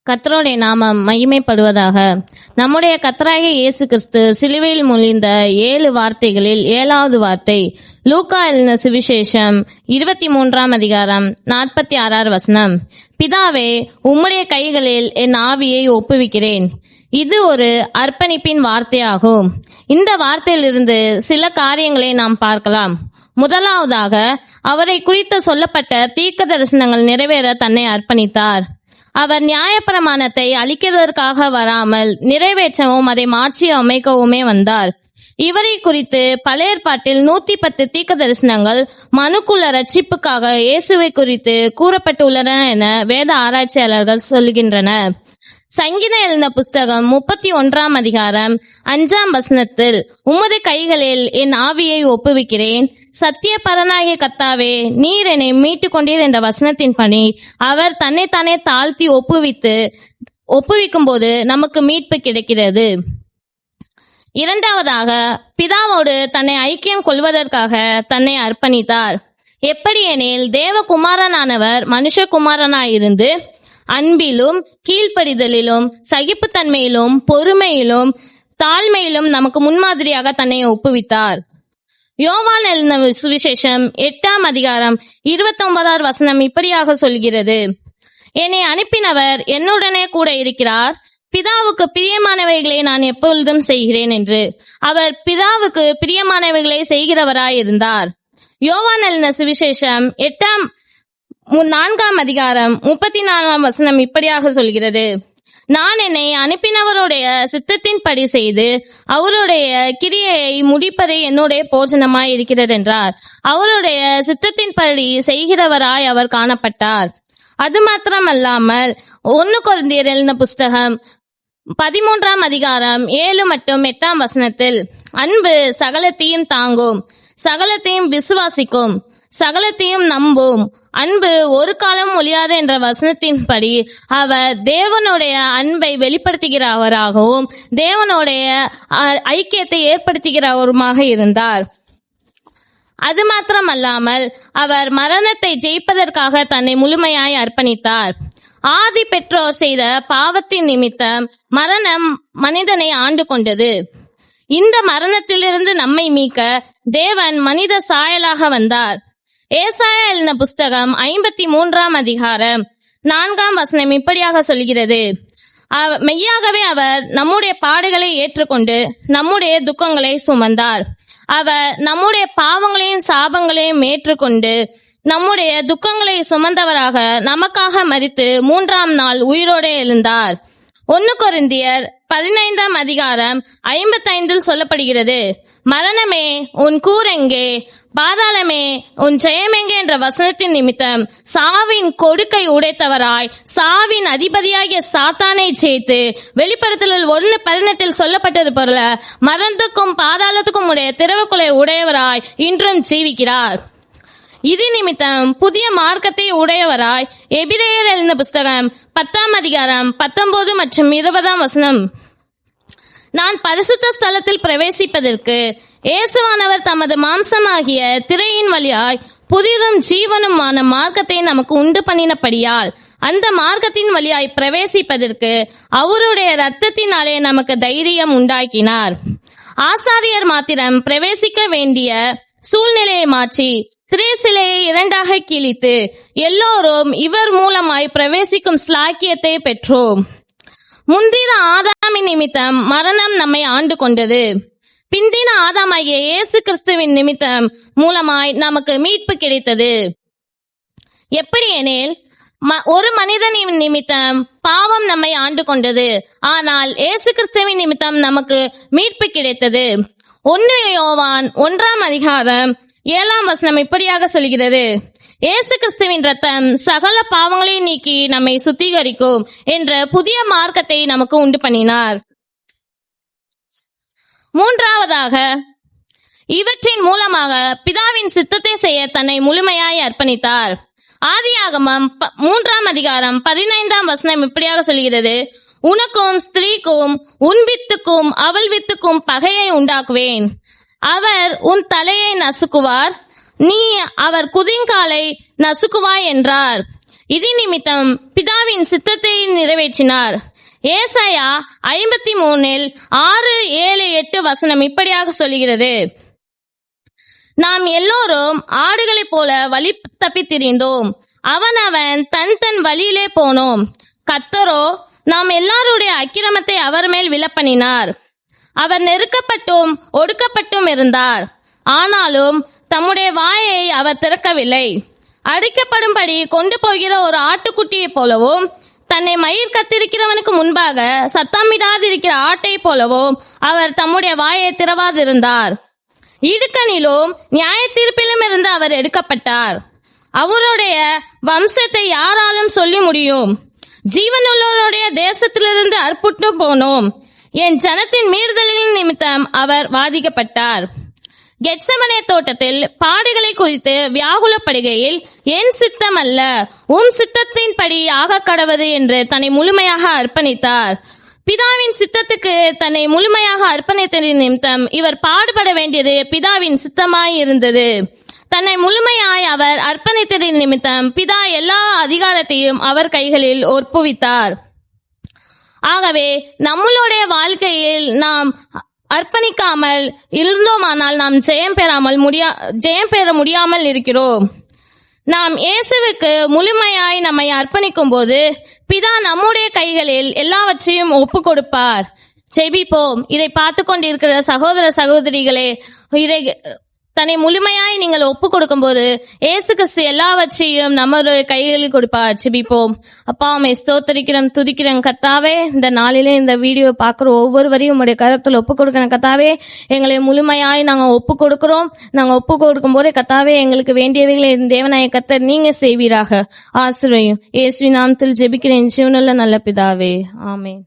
கர்த்தருடைய நாமம் மகிமைப்படுவதாக. நம்முடைய கர்த்தராகிய இயேசு கிறிஸ்து சிலுவையில் மொழிந்த 7 வார்த்தைகளில் 7வது வார்த்தை லூக்கா எழுதின சுவிசேஷம் 23ஆம் அதிகாரம் 46 வசனம். பிதாவே, உம்முடைய கைகளில் என் ஆவியை ஒப்புவிக்கிறேன். இது ஒரு அர்ப்பணிப்பின் வார்த்தையாகும். இந்த வார்த்தையிலிருந்து சில காரியங்களை நாம் பார்க்கலாம். முதலாவதாக, அவரை குறித்து சொல்லப்பட்ட தீர்க்க தரிசனங்கள் நிறைவேற தன்னை அர்ப்பணித்தார். அவர் நியாயப்பிரமாணத்தை அழிக்கிறதற்காக வராமல் நிறைவேற்றவும் அதை மாற்றி அமைக்கவுமே வந்தார். இவரை குறித்து பழைய ஏற்பாட்டில் 110 தீர்க்க தரிசனங்கள் மனுக்குள்ள ரட்சிப்புக்காக இயேசுவை குறித்து கூறப்பட்டுள்ளன என வேத ஆராய்ச்சியாளர்கள் சொல்கின்றனர். சங்கீதம் எழுதின புஸ்தகம் 31ஆம் அதிகாரம் 5ஆம் வசனத்தில், உமது கைகளில் என் ஆவியை ஒப்புவிக்கிறேன், சத்திய பரனாகிய கர்த்தாவே, நீர் என்னை மீட்டுக் கொண்டீர் என்ற வசனத்தின்படி அவர் தன்னைத்தானே தாழ்த்தி ஒப்புவிக்கும் போது நமக்கு மீட்பு கிடைக்கிறது. இரண்டாவதாக, பிதாவோடு தன்னை ஐக்கியம் கொள்வதற்காக தன்னை அர்ப்பணித்தார். எப்படி எனில், தேவகுமாரனானவர் மனுஷகுமாரனாயிருந்து அன்பிலும் கீழ்ப்படிதலிலும் சகிப்புத்தன்மையிலும் பொறுமையிலும் தாழ்மையிலும் நமக்கு முன்மாதிரியாக தன்னை ஒப்புவித்தார். யோவான் எழுதின சுவிசேஷம் 8ஆம் அதிகாரம் 29ஆம் வசனம் இப்படியாக சொல்கிறது, என்னை அனுப்பினவர் என்னுடனே கூட இருக்கிறார், பிதாவுக்கு பிரியமானவைகளை நான் எப்பொழுதும் செய்கிறேன் என்று. அவர் பிதாவுக்கு பிரியமானவைகளை செய்கிறவராயிருந்தார். யோவான் எழுதின சுவிசேஷம் 4ஆம் அதிகாரம் 34ஆம் வசனம் இப்படியாக சொல்கிறது, நான் என்னை அனுப்பினவருடைய சித்தத்தின்படி செய்து அவருடைய கிரியையை முடிப்பதே என்னுடைய போஜனமாய் இருக்கிறது என்றார். அவருடைய சித்தத்தின்படி செய்கிறவராய் அவர் காணப்பட்டார். அது மாத்திரமல்லாமல் 1 கொரிந்தியர் எழுதின புஸ்தகம் 13ஆம் அதிகாரம் 7 மற்றும் 8ஆம் வசனத்தில், அன்பு சகலத்தையும் தாங்கும், சகலத்தையும் விசுவாசிக்கும், சகலத்தையும் நம்பும், அன்பு ஒரு காலம் ஒழியாது என்ற வசனத்தின்படி அவர் தேவனுடைய அன்பை வெளிப்படுத்துகிறவராகவும் தேவனுடைய ஐக்கியத்தை ஏற்படுத்துகிறவருமாக இருந்தார். அது மாத்திரமல்லாமல் அவர் மரணத்தை ஜெயிப்பதற்காக தன்னை முழுமையாய் அர்ப்பணித்தார். ஆதி பெற்றோர் செய்த பாவத்தின் நிமித்தம் மரணம் மனிதனை ஆண்டு கொண்டது. இந்த மரணத்திலிருந்து நம்மை மீட்க தேவன் மனித சாயலாக வந்தார். ஏசாயா எழுதின புஸ்தகம் 53ஆம் அதிகாரம் 4ஆம் வசனம் இப்படியாக சொல்கிறது, மெய்யாகவே அவர் நம்முடைய பாடுகளை ஏற்றுக்கொண்டு நம்முடைய துக்கங்களை சுமந்தார். அவர் நம்முடைய பாவங்களையும் சாபங்களையும் ஏற்றுக்கொண்டு நம்முடைய துக்கங்களை சுமந்தவராக நமக்காக மரித்து 3ஆம் நாள் உயிரோடு எழுந்தார். 1 கொரிந்தியர் 15ஆம் அதிகாரம் 55 சொல்லப்படுகிறது, மரணமே உன் கூரெங்கே, பாதாளமே உன் ஜெயமெங்கே என்ற வசனத்தின் நிமித்தம் சாவின் கொடுக்கை உடைத்தவராய் சாவின் அதிபதியாகிய சாத்தானை ஜெயித்து வெளிப்படுத்தல் 1:18 சொல்லப்பட்டது போல மரணத்துக்கும் பாதாளத்துக்கும் உடைய திறவுக்குலை உடையவராய் இன்றும் ஜீவிக்கிறார். இது நிமித்தம் புதிய மார்க்கத்தை உடையவராய் எபிரேயர் எழுதின புஸ்தகம் 10ஆம் அதிகாரம் 19 மற்றும் 20ஆம் வசனம், நான் பரிசுத்த ஸ்தலத்தில் பிரவேசிப்பதற்கு இயேசுவானவர் தமது மாம்சமாகிய திரையின் வழியாய் புதிதும் ஜீவனுமான மார்க்கத்தை நமக்கு உண்டு பண்ணினபடியால் அந்த மார்க்கத்தின் வழியாய் பிரவேசிப்பதற்கு அவருடைய இரத்தத்தினாலே நமக்கு தைரியம் உண்டாக்கினார். ஆசாரியர் மாத்திரம் பிரவேசிக்க வேண்டிய சூழ்நிலையை மாற்றி திரைசிலையை 2ஆக கிழித்து எல்லோரும் இவர் மூலமாய் பிரவேசிக்கும் ஸ்லாக்கியத்தை பெற்றோம். முந்தின ஆதாமின் நிமித்தம் மரணம் நம்மை ஆண்டு கொண்டது. பிந்தின ஆதாமாகிய இயேசு கிறிஸ்துவின் நிமித்தம் மூலமாய் நமக்கு மீட்பு கிடைத்தது. எப்படி எனில், ஒரு மனிதனின் நிமித்தம் பாவம் நம்மை ஆண்டு கொண்டது, ஆனால் இயேசு கிறிஸ்துவின் நிமித்தம் நமக்கு மீட்பு கிடைத்தது. 1 யோவான் 1ஆம் அதிகாரம் 7ஆம் வசனம் இப்படியாக சொல்கிறது, இயேசு கிறிஸ்துவின் ரத்தம் சகல பாவங்களையும் நீக்கி நம்மை சுத்திகரிக்கும் என்ற புதிய மார்க்கத்தை நமக்கு உண்டு பண்ணினார். மூன்றாவதாக, இவற்றின் மூலமாக பிதாவின் சித்தத்தை செய்ய தன்னை முழுமையாய் அர்ப்பணித்தார். ஆதியாகமம் 3ஆம் அதிகாரம் 15ஆம் வசனம் இப்படியாக சொல்கிறது, உனக்கும் ஸ்திரீக்கும் உன் வித்துக்கும் அவள் வித்துக்கும் பகையை உண்டாக்குவேன், அவர் உன் தலையை நசுக்குவார், நீ அவர் குதிங்காலை நசுக்குவாய் என்றார். இது நிமித்தம் பிதாவின் சித்தத்தை நிறைவேற்றினார். ஏசாயா 53:6-7-8 இப்படியாக சொல்கிறது: நாம் எல்லோரும் ஆடுகளைப் போல வழி தப்பித் திரிந்தோம், அவனவன் தன் தன் வழியிலே போனோம். கர்த்தரோ நாம் எல்லாருடைய அக்கிரமத்தை அவர் மேல் விழப்பண்ணினார். அவர் நெருக்கப்பட்டும் ஒடுக்கப்பட்டும் இருந்தார், ஆனாலும் தம்முடைய வாயை அவர் திறக்கவில்லை. அடிக்கப்படும்படி கொண்டு போகிற ஒரு ஆட்டுக்குட்டியைப் போலவும், தன்னை மயிர் கத்திருக்கிறவனுக்கு முன்பாக சத்தமிடாதிருக்கிற ஆட்டை போலவும் அவர் தம்முடைய வாயை திறவாதிருந்தார். இடுக்கணிலும் நியாய தீர்ப்பிலும் இருந்து அவர் எடுக்கப்பட்டார். அவருடைய வம்சத்தை யாராலும் சொல்லி முடியும்? ஜீவனுள்ளவருடைய தேசத்திலிருந்து அற்புட்டு போனோம். என் ஜனத்தின் மீறுதலின் நிமித்தம் அவர் வாதிக்கப்பட்டார். கெத்செமனே தோட்டத்தில் பாடுகளை குறித்து வியாகுலப்படுகையில், என் சித்தம் அல்ல உம் சித்தத்தின்படி ஆக கடவது என்று தன்னை முழுமையாக அர்ப்பணித்தார். பிதாவின் சித்தத்துக்கு தன்னை முழுமையாக அர்ப்பணித்ததின் நிமித்தம் இவர் பாடுபட வேண்டியது பிதாவின் சித்தமாய் இருந்தது. தன்னை முழுமையாய் அவர் அர்ப்பணித்ததின் நிமித்தம் பிதா எல்லா அதிகாரத்தையும் அவர் கைகளில் ஒப்புவித்தார். ஆகவே நம்மளுடைய வாழ்க்கையில் நாம் அர்ப்பணிக்காமல் இருந்தோமானால் நாம் ஜெயம் பெற முடியாமல் இருக்கிறோம். நாம் இயேசுவுக்கு முழுமையாய் நம்மை அர்ப்பணிக்கும் போது பிதா நம்முடைய கைகளில் எல்லாவற்றையும் ஒப்பு கொடுப்பார். ஜெபிப்போம். இதை பார்த்து கொண்டிருக்கிற சகோதர சகோதரிகளே, இதை தன்னை முழுமையாய் நீங்கள் ஒப்பு கொடுக்கும் போது இயேசு கிறிஸ்து எல்லாவற்றையும் நம்மளுடைய கைகளில் கொடுப்பார். ஜெபிப்போம். அப்பா, உம்மை ஸ்தோத்திரிக்கிறோம், துதிக்கிறோம் கர்த்தாவே. இந்த நாளிலே இந்த வீடியோ பார்க்குற ஒவ்வொருவரையும் உங்களுடைய கருத்தில் ஒப்பு கொடுக்கிறோம் கர்த்தாவே. எங்களை முழுமையாய் நாங்கள் ஒப்பு கொடுக்கிறோம். நாங்கள் ஒப்பு கொடுக்கும் போதே கர்த்தாவே, எங்களுக்கு வேண்டியவைகளை தேவனாய கர்த்தர் நீங்க செய்வீராக. ஆசீர்வதியும். இயேசுவின் நாமத்தில் ஜெபிக்கிறேன் ஜீவனுள்ள நல்ல பிதாவே, ஆமென்.